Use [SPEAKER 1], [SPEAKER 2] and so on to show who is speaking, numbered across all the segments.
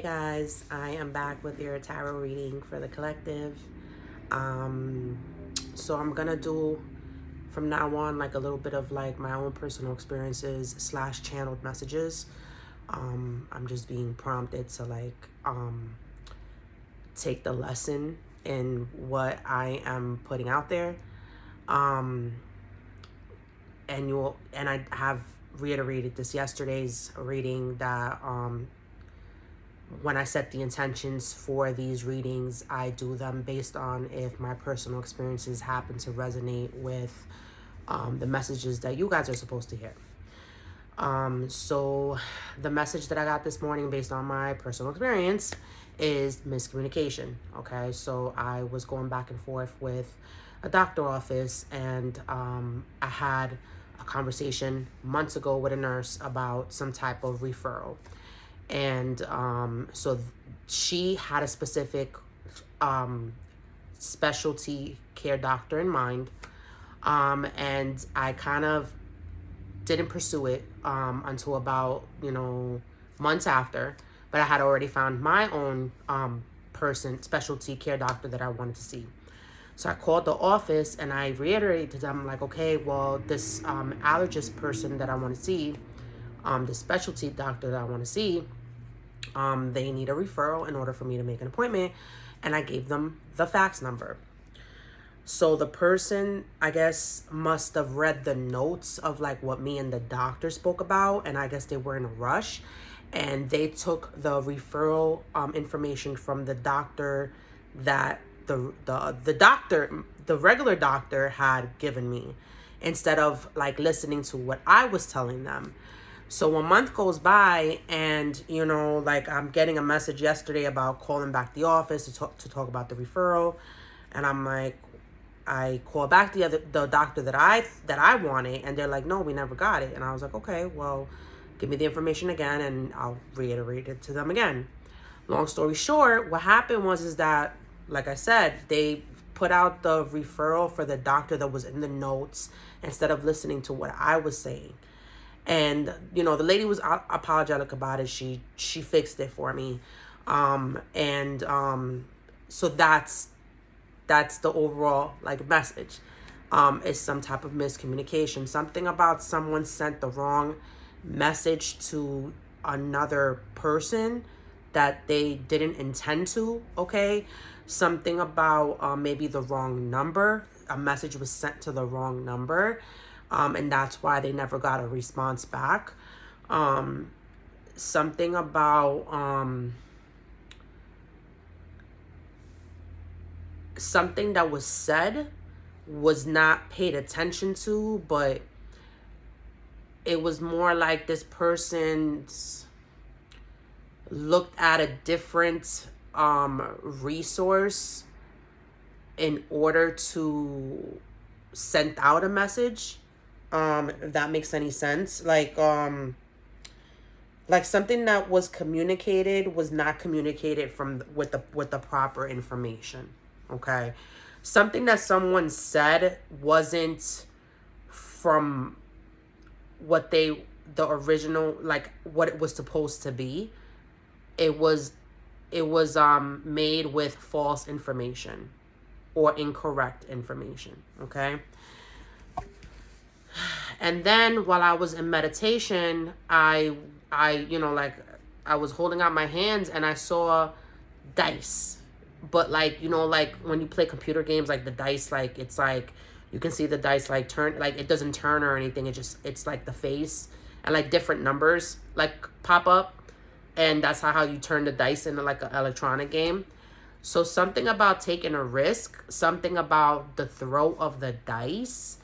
[SPEAKER 1] guys, I am back with your tarot reading for the collective. Um, so I'm gonna do from now on like a little bit of like my own personal experiences slash channeled messages. I'm just being prompted to take the lesson in what I am putting out there. Um, and I have reiterated this yesterday's reading that when I set the intentions for these readings, I do them based on if my personal experiences happen to resonate with the messages that you guys are supposed to hear. So the message that I got this morning based on my personal experience is miscommunication. Okay, so I was going back and forth with a doctor office, and I had a conversation months ago with a nurse about some type of referral. And so she had a specific specialty care doctor in mind. And I kind of didn't pursue it until about, months after. But I had already found my own specialty care doctor that I wanted to see. So I called the office and I reiterated to them, like, okay, well, this allergist person that I want to see, the specialty doctor that I want to see, they need a referral in order for me to make an appointment. And I gave them the fax number. So the person, I guess, must have read the notes of like what me and the doctor spoke about. And I guess they were in a rush. And they took the referral information from the doctor that the regular doctor had given me, instead of like listening to what I was telling them. So a month goes by, and I'm getting a message yesterday about calling back the office to talk about the referral, and I'm like, I call back the doctor that I wanted, and they're like, no, we never got it. And I was like, okay, well, give me the information again, and I'll reiterate it to them again. Long story short, what happened is that, like I said, they put out the referral for the doctor that was in the notes instead of listening to what I was saying. And the lady was apologetic about it. She fixed it for me. So that's the overall like message. Is some type of miscommunication. Something about someone sent the wrong message to another person that they didn't intend to. Okay, something about maybe the wrong number. A message was sent to the wrong number. And that's why they never got a response back. Something about something that was said was not paid attention to, but it was more like this person's looked at a different resource in order to send out a message. If that makes any sense. Like something that was communicated was not communicated with the proper information. Okay. Something that someone said wasn't from what the original, like what it was supposed to be. It was made with false information or incorrect information. Okay. And then while I was in meditation, I was holding out my hands and I saw dice. But like when you play computer games, like the dice, like it's like you can see the dice like turn, like it doesn't turn or anything. It's like the face, and like different numbers like pop up, and that's how you turn the dice into like an electronic game. So something about taking a risk, something about the throw of the dice,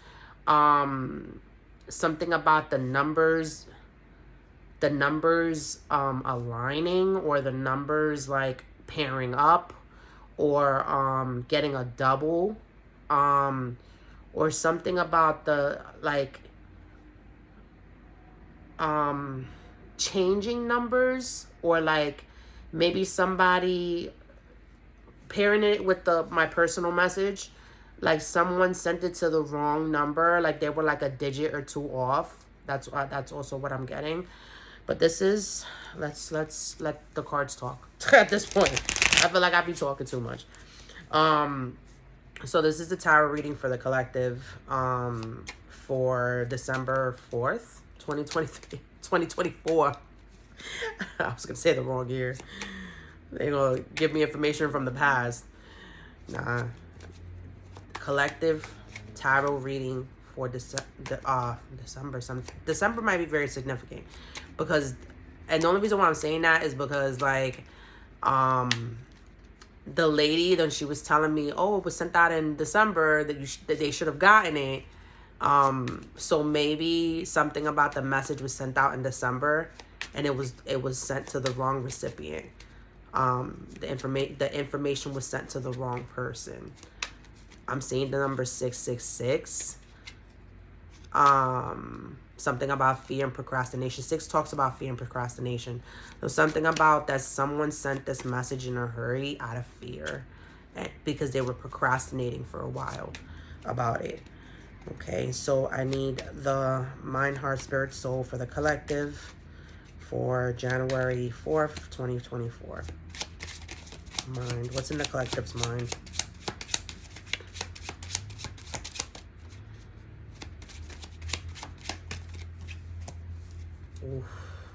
[SPEAKER 1] something about the numbers aligning, or the numbers like pairing up, or getting a double, or something about the like changing numbers, or like maybe somebody pairing it with my personal message. Like someone sent it to the wrong number, like they were like a digit or two off. That's also what I'm getting. But this is, let's let the cards talk at this point. I feel like I be talking too much. So this is the tarot reading for the collective for December 4th, 2023, 2024. I was going to say the wrong year. They're going to give me information from the past. Nah. Collective tarot reading for December. December might be very significant because, and the only reason why I'm saying that is because, like, the lady, then she was telling me, oh, it was sent out in December, that they should have gotten it. So maybe something about the message was sent out in December, and it was sent to the wrong recipient. The information was sent to the wrong person. I'm seeing the number 666. Something about fear and procrastination. 6 talks about fear and procrastination. So something about that someone sent this message in a hurry out of fear, because they were procrastinating for a while about it. Okay, so I need the mind, heart, spirit, soul for the collective for January 4th, 2024. Mind. What's in the collective's mind? Oof.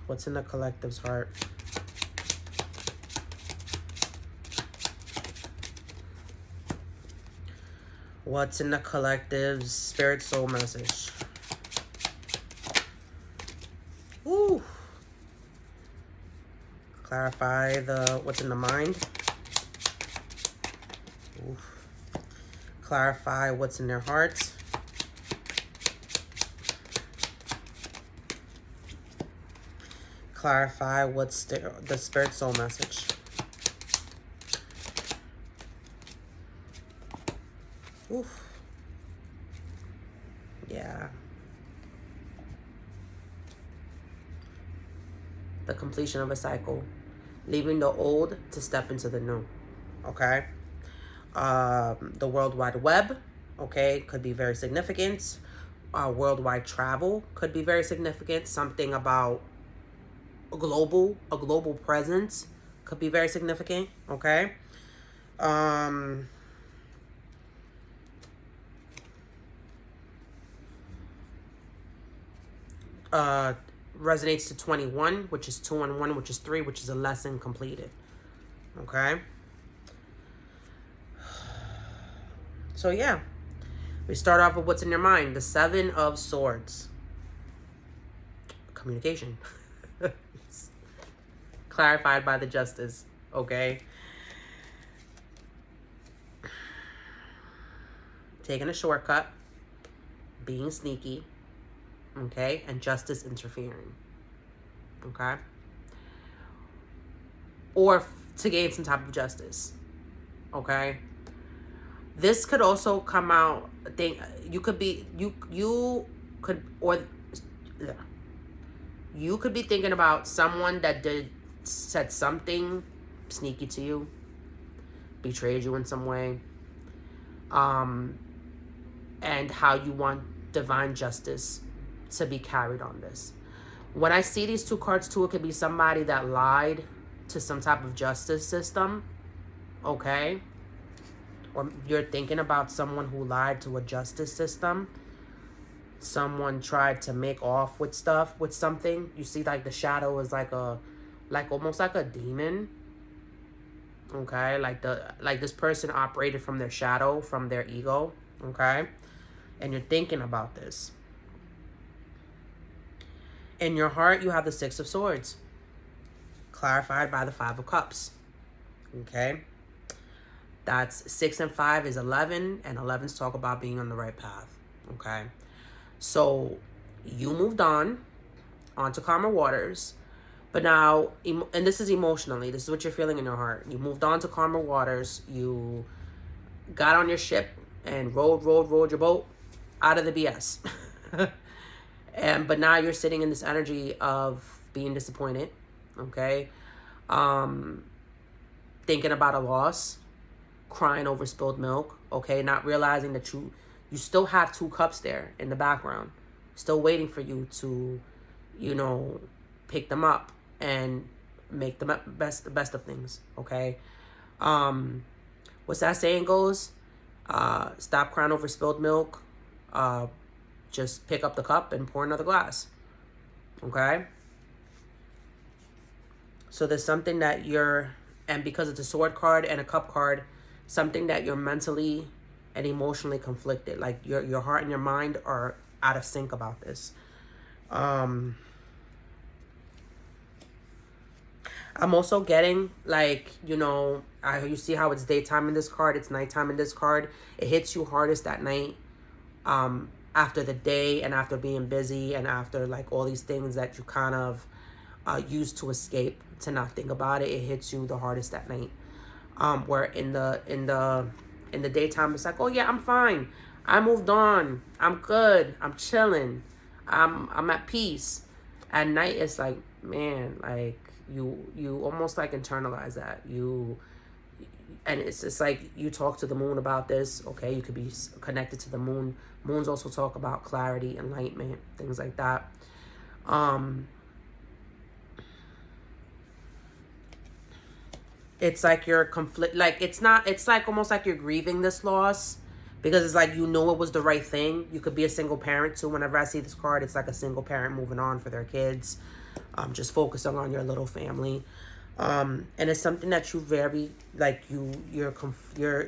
[SPEAKER 1] What's in the collective's heart? What's in the collective's spirit soul message? Ooh. Clarify what's in the mind. Oof. Clarify what's in their hearts. Clarify what's the spirit soul message. Oof. Yeah. The completion of a cycle. Leaving the old to step into the new. Okay. The World Wide Web. Okay. Could be very significant. Worldwide travel could be very significant. Something about a global presence could be very significant. Okay. Resonates to 21, which is 2 and 1, which is 3, which is a lesson completed. Okay. So yeah, we start off with what's in your mind. The 7 of Swords. Communication. Clarified by the Justice. Okay. Taking a shortcut. Being sneaky. Okay. And justice interfering. Okay. Or to gain some type of justice. Okay. This could also come out. You could be thinking about someone that said something sneaky to you, betrayed you in some way, and how you want divine justice to be carried on this. When I see these 2 cards too, it could be somebody that lied to some type of justice system, okay? Or you're thinking about someone who lied to a justice system. Someone tried to make off with something. You see, like, the shadow is almost like a demon. Okay, like this person operated from their shadow, from their ego. Okay, and you're thinking about this. In your heart, you have the 6 of Swords, clarified by the 5 of Cups. Okay, that's 6 and 5 is 11, and 11's talk about being on the right path. Okay. So you moved onto calmer waters, but now, and this is emotionally, this is what you're feeling in your heart. You moved on to calmer waters. You got on your ship and rowed your boat out of the BS. But now you're sitting in this energy of being disappointed. Okay. Thinking about a loss, crying over spilled milk. Okay. Not realizing that you still have 2 cups there in the background, still waiting for you to, pick them up and make the best of things. Okay. What's that saying goes? Stop crying over spilled milk. Just pick up the cup and pour another glass. Okay. So there's something that and because it's a sword card and a cup card, something that you're mentally and emotionally conflicted. Like your heart and your mind are out of sync about this. I'm also getting, like, you see how it's daytime in this card, it's nighttime in this card. It hits you hardest at night, after the day and after being busy and after like all these things that you kind of use to escape, to not think about it. It hits you the hardest at night. Where in the daytime it's like, oh yeah, I'm fine, I moved on, I'm good, I'm chilling, I'm at peace. At night it's like, man, like you almost like internalize that. And it's like you talk to the moon about this. Okay, you could be connected to the moon. Moons also talk about clarity, enlightenment, things like that. It's like you're like it's like almost like you're grieving this loss, because it's like it was the right thing. You could be a single parent too. Whenever I see this card, it's like a single parent moving on for their kids, just focusing on your little family. And it's something that you very, like, you're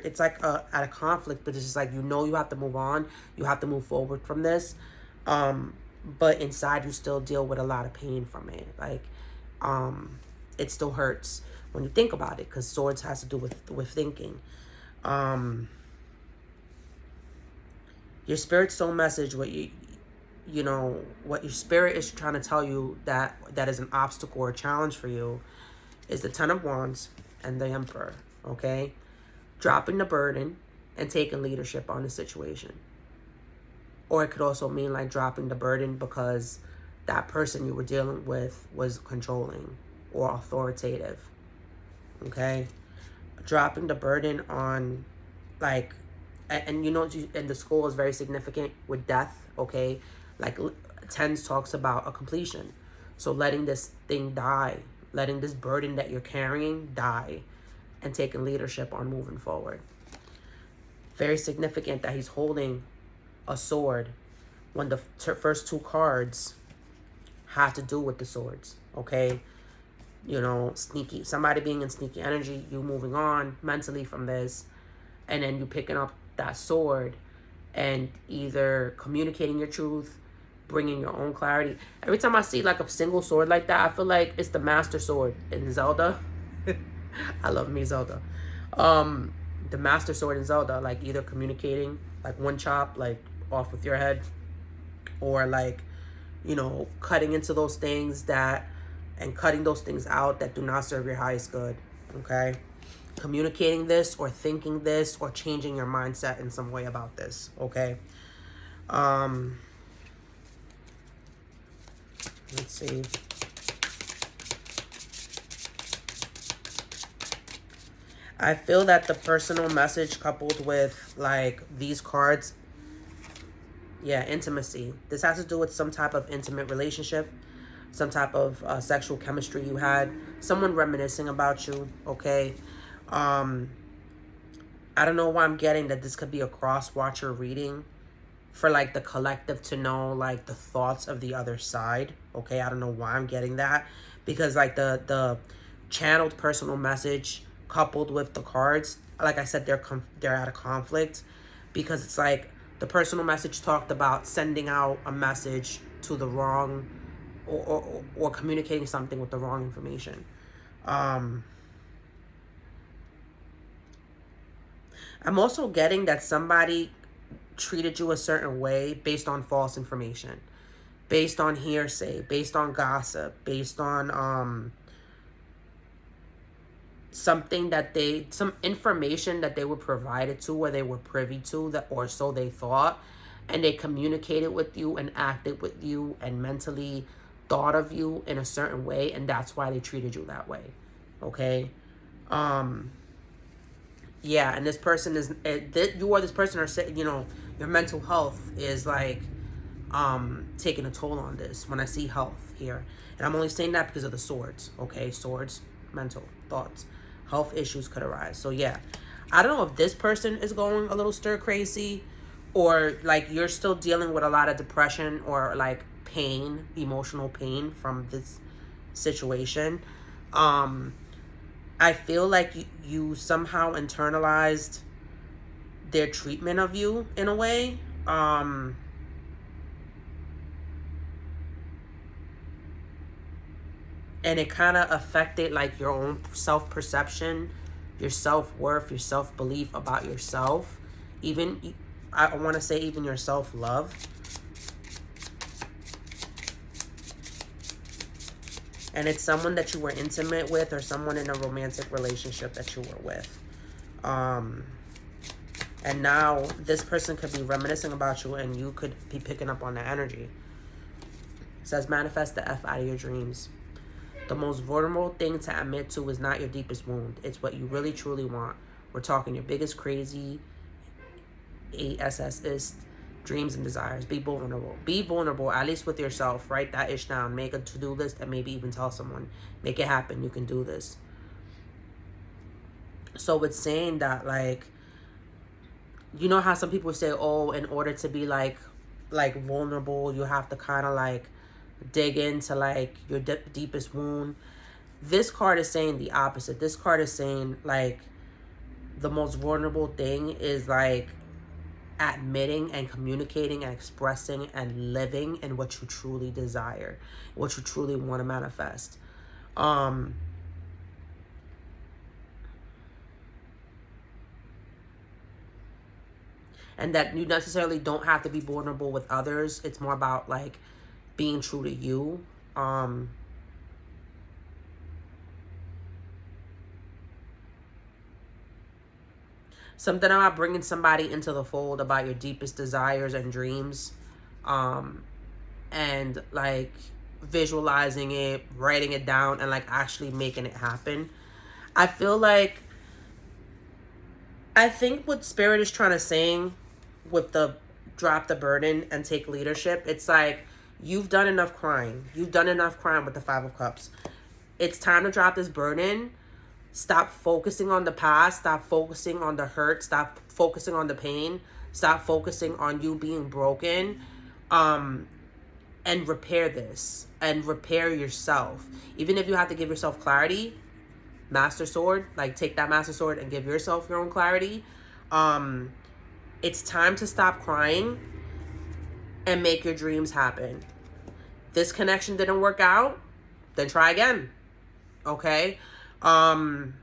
[SPEAKER 1] it's like at a conflict, but it's just like, you have to move on, you have to move forward from this, but inside you still deal with a lot of pain from it. Like, it still hurts when you think about it, because swords has to do with thinking. Your spirit soul message, what what your spirit is trying to tell you that is an obstacle or challenge for you, is the Ten of Wands and the Emperor. Okay, dropping the burden and taking leadership on the situation. Or it could also mean like dropping the burden because that person you were dealing with was controlling or authoritative. Okay, dropping the burden on, like, and and the school is very significant with death. Okay, like tens talks about a completion. So letting this thing die, letting this burden that you're carrying die, and taking leadership on moving forward. Very significant that he's holding a sword when the first two cards have to do with the swords. Okay, sneaky, somebody being in sneaky energy, you moving on mentally from this, and then you picking up that sword and either communicating your truth, bringing your own clarity. Every time I see like a single sword like that, I feel like it's the Master Sword in Zelda. I love me Zelda. The Master Sword in Zelda, like either communicating, like one chop, like off with your head, or like, cutting into those things and cutting those things out that do not serve your highest good. Okay, communicating this or thinking this or changing your mindset in some way about this. Okay. Let's see. I feel that the personal message coupled with like these cards, yeah, intimacy. This has to do with some type of intimate relationship, some type of sexual chemistry you had, someone reminiscing about you. Okay. I don't know why I'm getting that this could be a cross-watcher reading for like the collective to know like the thoughts of the other side. Okay, I don't know why I'm getting that, because like the channeled personal message coupled with the cards, like I said, they're at a conflict, because it's like the personal message talked about sending out a message to the wrong, or communicating something with the wrong information. I'm also getting that somebody treated you a certain way based on false information, based on hearsay, based on gossip, based on some information that they were provided to, or they were privy to, that, or so they thought, and they communicated with you and acted with you and mentally thought of you in a certain way, and that's why they treated you that way. Okay. Yeah, and this person is, you or this person are, your mental health is like taking a toll on this when I see health here. And I'm only saying that because of the swords, okay? Swords, mental, thoughts. Health issues could arise. So yeah, I don't know if this person is going a little stir crazy, or like you're still dealing with a lot of depression or like pain, emotional pain from this situation. I feel like you somehow internalized their treatment of you in a way. And it kind of affected like your own self-perception, your self-worth, your self-belief about yourself. Even, I want to say even your self-love. And it's someone that you were intimate with, or someone in a romantic relationship that you were with. And now this person could be reminiscing about you, and you could be picking up on the energy. It says manifest the F out of your dreams. The most vulnerable thing to admit to is not your deepest wound. It's what you really truly want. We're talking your biggest crazy ASS dreams and desires. Be vulnerable. Be vulnerable, at least with yourself. Write that ish down. Make a to-do list and maybe even tell someone. Make it happen. You can do this. So it's saying that, like, you know how some people say, oh, in order to be like vulnerable, you have to kind of like dig into like your deepest wound. This card is saying the opposite. This card is saying like the most vulnerable thing is like admitting and communicating and expressing and living in what you truly desire, what you truly want to manifest. And that you necessarily don't have to be vulnerable with others. It's more about like being true to you. Something about bringing somebody into the fold about your deepest desires and dreams. And like visualizing it, writing it down, and like actually making it happen. I feel like, I think what Spirit is trying to say with the drop the burden and take leadership, it's like you've done enough crying. You've done enough crying with the Five of Cups. It's time to drop this burden. Stop focusing on the past. Stop focusing on the hurt. Stop focusing on the pain. Stop focusing on you being broken. And repair this. And repair yourself. Even if you have to give yourself clarity, Master Sword, like take that Master Sword and give yourself your own clarity. It's time to stop crying and make your dreams happen. This connection didn't work out, then try again. Okay? And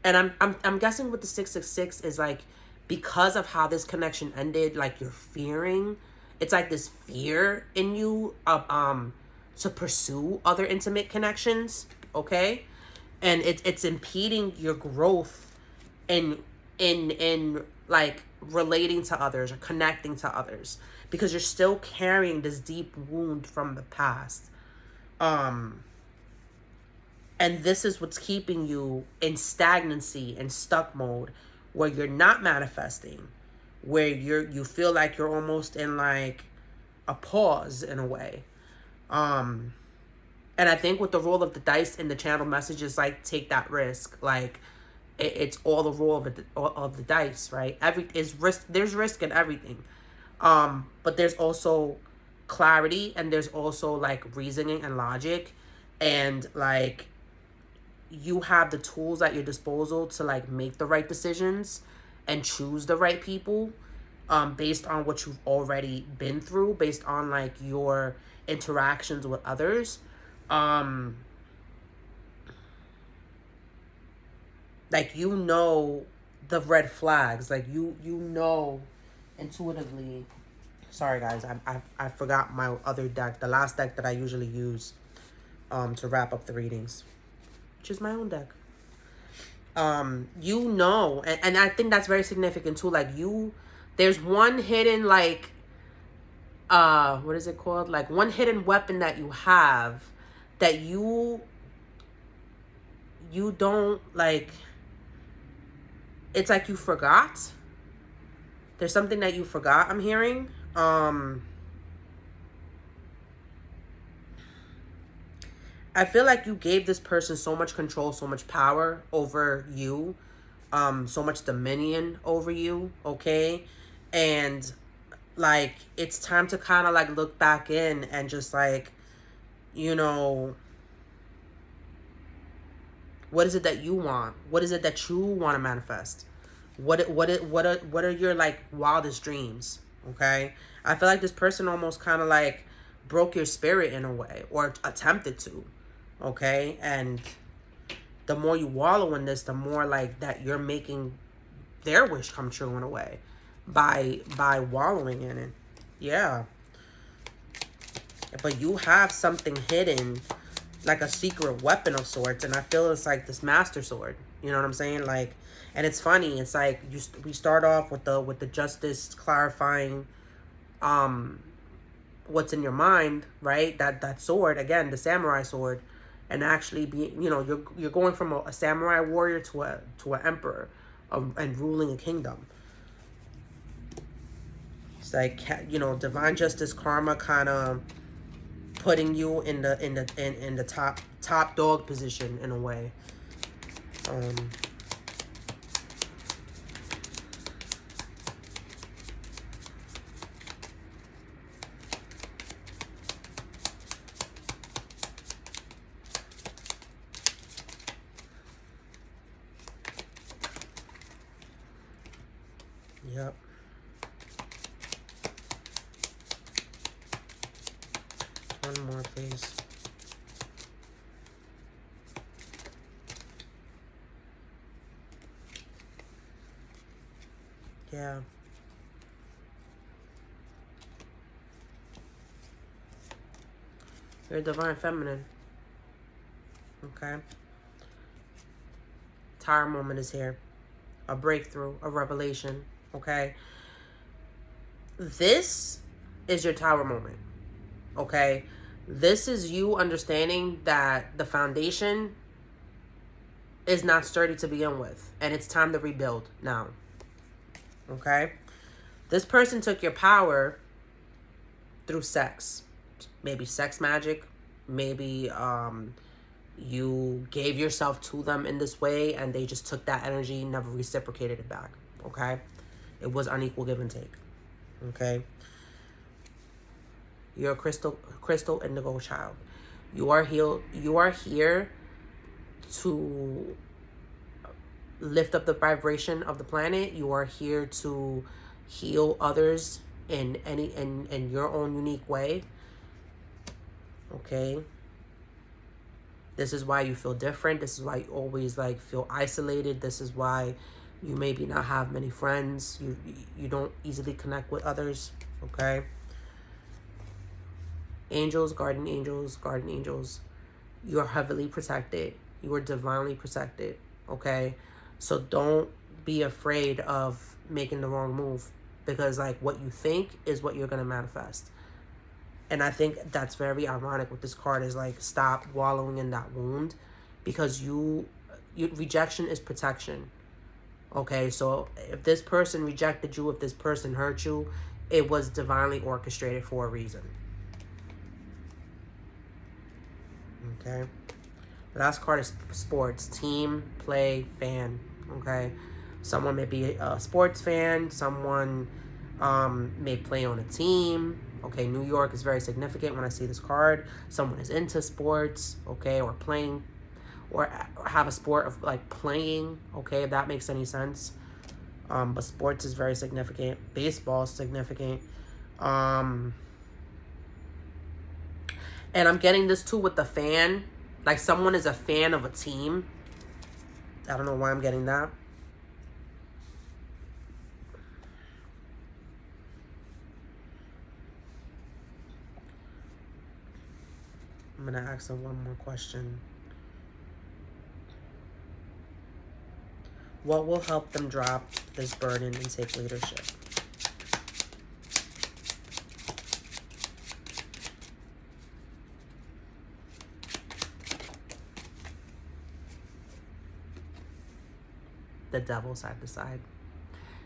[SPEAKER 1] I'm guessing with the 666 is like, because of how this connection ended, like you're fearing, it's like this fear in you of to pursue other intimate connections, okay? And it's impeding your growth in like relating to others or connecting to others, because you're still carrying this deep wound from the past. And this is what's keeping you in stagnancy and stuck mode, where you're not manifesting, where you feel like you're almost in like a pause in a way. And I think with the roll of the dice in the channel messages, like take that risk. Like it's all the roll of the dice, right? There's risk in everything. But there's also clarity, and there's also like reasoning and logic, and like you have the tools at your disposal to like make the right decisions and choose the right people, based on what you've already been through, based on like your interactions with others. Like, you know, the red flags, like you know intuitively. Sorry guys, I forgot my other deck, the last deck that I usually use to wrap up the readings, which is my own deck. You know, and I think that's very significant too. Like there's one hidden like what is it called? Like one hidden weapon that you have that you don't like. It's like you forgot. There's something that you forgot, I'm hearing. Um, I feel like you gave this person so much control, so much power over you, so much dominion over you, okay? And like it's time to kind of like look back in and just like, you know, what is it that you want? What is it that you want to manifest? What are your like wildest dreams? Okay? I feel like this person almost kind of like broke your spirit in a way or attempted to. Okay? And the more you wallow in this, the more like that you're making their wish come true in a way by wallowing in it. Yeah. But you have something hidden, like a secret weapon of sorts, and I feel it's like this master sword. You know what I'm saying? Like, and it's funny. It's like we start off with the justice clarifying, um, what's in your mind, right? That sword again, the samurai sword, and actually be, you know, you're going from a samurai warrior to an emperor, and ruling a kingdom. It's like, you know, divine justice karma kind of putting you in the top dog position in a way. Um, yep. One more, please. Yeah. You're a divine feminine. Okay. Tower moment is here. A breakthrough, a revelation. Okay. This is your tower moment. Okay. This is you understanding that the foundation is not sturdy to begin with. And it's time to rebuild now. Okay. This person took your power through sex. Maybe sex magic. Maybe you gave yourself to them in this way and they just took that energy, never reciprocated it back. Okay. It was unequal give and take. Okay. You're a crystal indigo child. You are healed. You are here to lift up the vibration of the planet. You are here to heal others in your own unique way. Okay. This is why you feel different. This is why you always like feel isolated. This is why you maybe not have many friends. You don't easily connect with others. Okay. Angels, guardian angels, guardian angels. You are heavily protected. You are divinely protected. Okay. So don't be afraid of making the wrong move, because like what you think is what you're going to manifest. And I think that's very ironic with this card is like, stop wallowing in that wound, because you rejection is protection. Okay, so if this person rejected you, if this person hurt you, it was divinely orchestrated for a reason. Okay. The last card is sports. Team, play, fan. Okay. Someone may be a sports fan. Someone may play on a team. Okay, New York is very significant when I see this card. Someone is into sports, okay, or playing, or have a sport of like playing, okay, if that makes any sense. But sports is very significant. Baseball is significant. And I'm getting this too with the fan. Like someone is a fan of a team. I don't know why I'm getting that. I'm going to ask them one more question. What will help them drop this burden and take leadership? The devil side to side.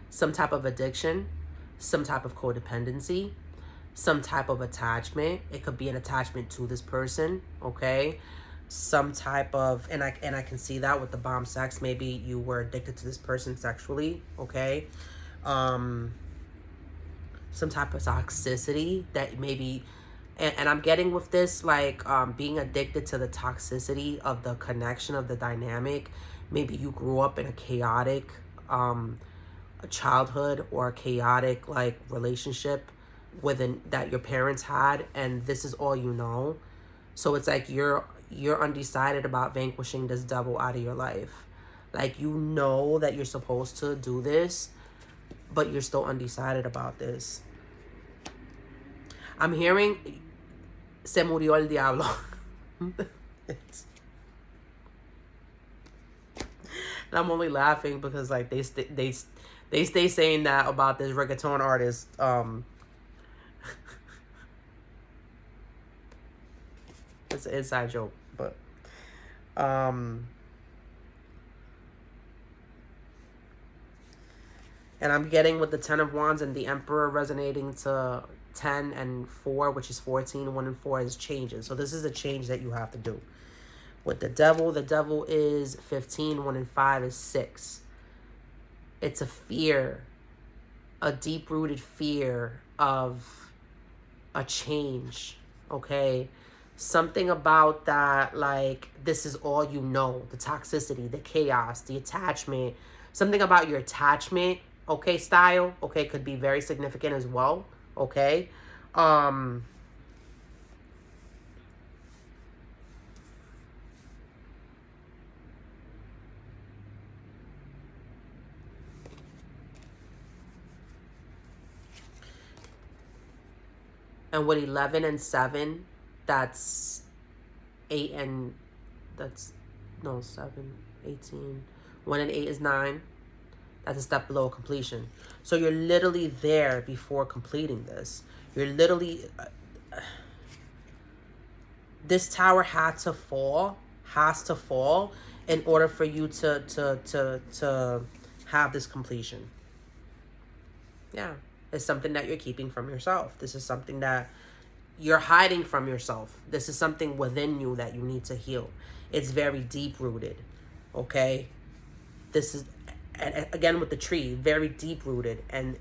[SPEAKER 1] Some type of addiction, some type of codependency, some type of attachment. It could be an attachment to this person, okay? Some type of, and I can see that with the bomb sex. Maybe you were addicted to this person sexually, okay? Some type of toxicity that maybe, and I'm getting with this, like, being addicted to the toxicity of the connection of the dynamic. Maybe you grew up in a chaotic a childhood or a chaotic like relationship within that your parents had, and this is all you know. So it's like you're undecided about vanquishing this devil out of your life. Like, you know that you're supposed to do this, but you're still undecided about this. I'm hearing se murió el diablo. And I'm only laughing because like they stay saying that about this reggaeton artist. It's an inside joke, but and I'm getting with the 10 of Wands and the Emperor resonating to 10 and 4, which is 14. 1 and 4 is changes. So this is a change that you have to do. With the devil is 15. 1 and 5 is 6. It's a fear, a deep-rooted fear of a change, okay? Something about that, like, this is all you know. The toxicity, the chaos, the attachment. Something about your attachment, okay, style, okay, could be very significant as well, okay? And with 11 and 7, that's 8 and, that's, no, 7, 18. 1 and 8 is 9. That's a step below completion. So you're literally there before completing this. You're literally, this tower has to fall in order for you to have this completion. Yeah. It's something that you're keeping from yourself. This is something that you're hiding from yourself. This is something within you that you need to heal. It's very deep rooted. Okay? This is, again with the tree, very deep rooted, and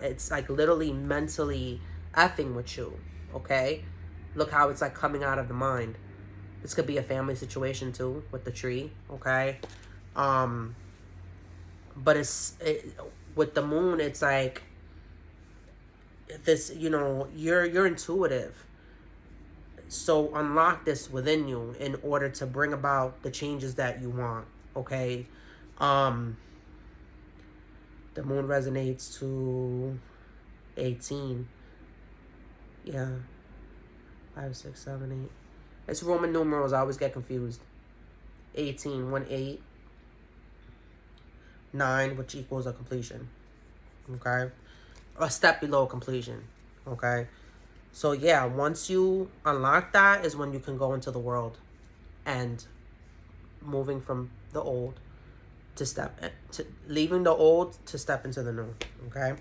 [SPEAKER 1] it's like literally mentally effing with you. Okay? Look how it's like coming out of the mind. This could be a family situation too with the tree. Okay? But with the moon, it's like this, you know, you're intuitive. So unlock this within you in order to bring about the changes that you want. Okay? The moon resonates to 18. Yeah. 5, 6, 7, 8. It's Roman numerals. I always get confused. 18. 1, 8. 9, which equals a completion. Okay? A step below completion. Okay? So yeah, once you unlock that is when you can go into the world and moving from the old to leaving the old to step into the new. Okay?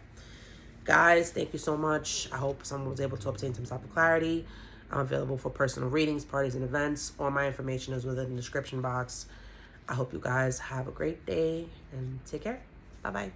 [SPEAKER 1] Guys, thank you so much. I hope someone was able to obtain some type of clarity. I'm available for personal readings, parties, and events. All my information is within the description box. I hope you guys have a great day and take care. Bye-bye.